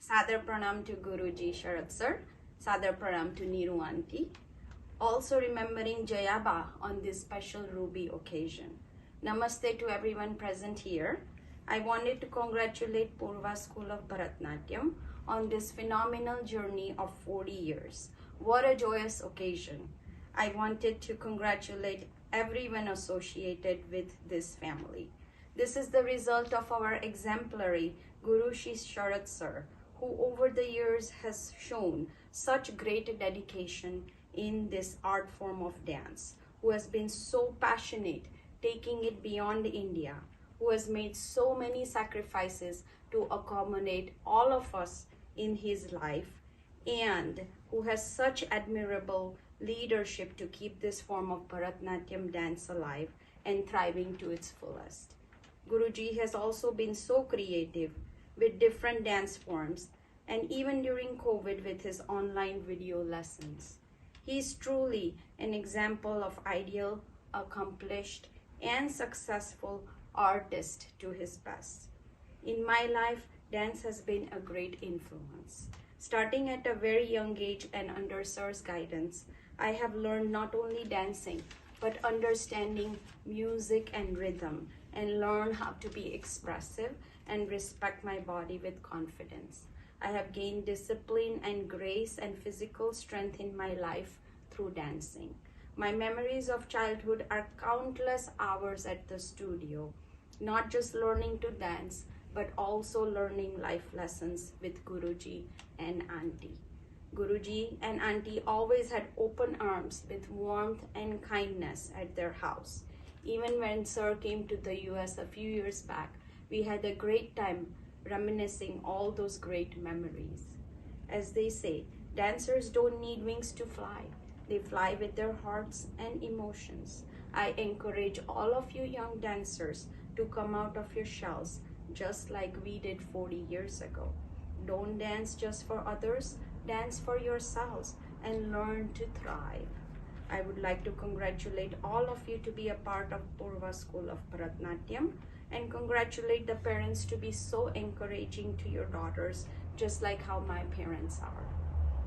Sadar Pranam to Guru Sharad Sir, Sadar Pranam to Niru Auntie. Also remembering Jayaba on this special Ruby occasion. Namaste to everyone present here. I wanted to congratulate Purva School of Bharatanatyam on this phenomenal journey of 40 years. What a joyous occasion. I wanted to congratulate everyone associated with this family. This is the result of our exemplary Guru Sharad Sir, who over the years has shown such great dedication in this art form of dance, who has been so passionate, taking it beyond India, who has made so many sacrifices to accommodate all of us in his life, and who has such admirable leadership to keep this form of Bharatanatyam dance alive and thriving to its fullest. Guruji has also been so creative with different dance forms, and even during COVID with his online video lessons. He is truly an example of ideal, accomplished, and successful artist to his best. In my life, dance has been a great influence. Starting at a very young age and under Sir's guidance, I have learned not only dancing, but understanding music and rhythm, and learn how to be expressive and respect my body with confidence. I have gained discipline and grace and physical strength in my life through dancing. My memories of childhood are countless hours at the studio, not just learning to dance, but also learning life lessons with Guruji and Auntie. Guruji and Auntie always had open arms with warmth and kindness at their house. Even when Sir came to the US a few years back, we had a great time reminiscing all those great memories. As they say, dancers don't need wings to fly. They fly with their hearts and emotions. I encourage all of you young dancers to come out of your shells just like we did 40 years ago. Don't dance just for others, dance for yourselves and learn to thrive. I would like to congratulate all of you to be a part of Purva School of Bharatanatyam, and congratulate the parents to be so encouraging to your daughters, just like how my parents are.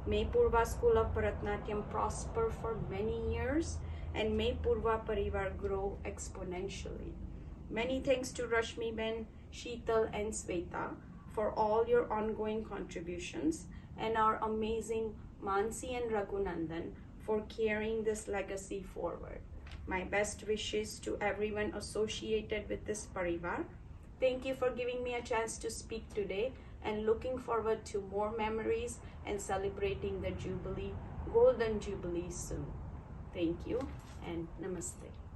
May Purva School of Bharatanatyam prosper for many years, and may Purva Parivar grow exponentially. Many thanks to Rashmi Ben, Sheetal and Sweta for all your ongoing contributions, and our amazing Mansi and Raghunandan for carrying this legacy forward. My best wishes to everyone associated with this Parivar. Thank you for giving me a chance to speak today, and looking forward to more memories and celebrating the Jubilee, Golden Jubilee soon. Thank you and Namaste.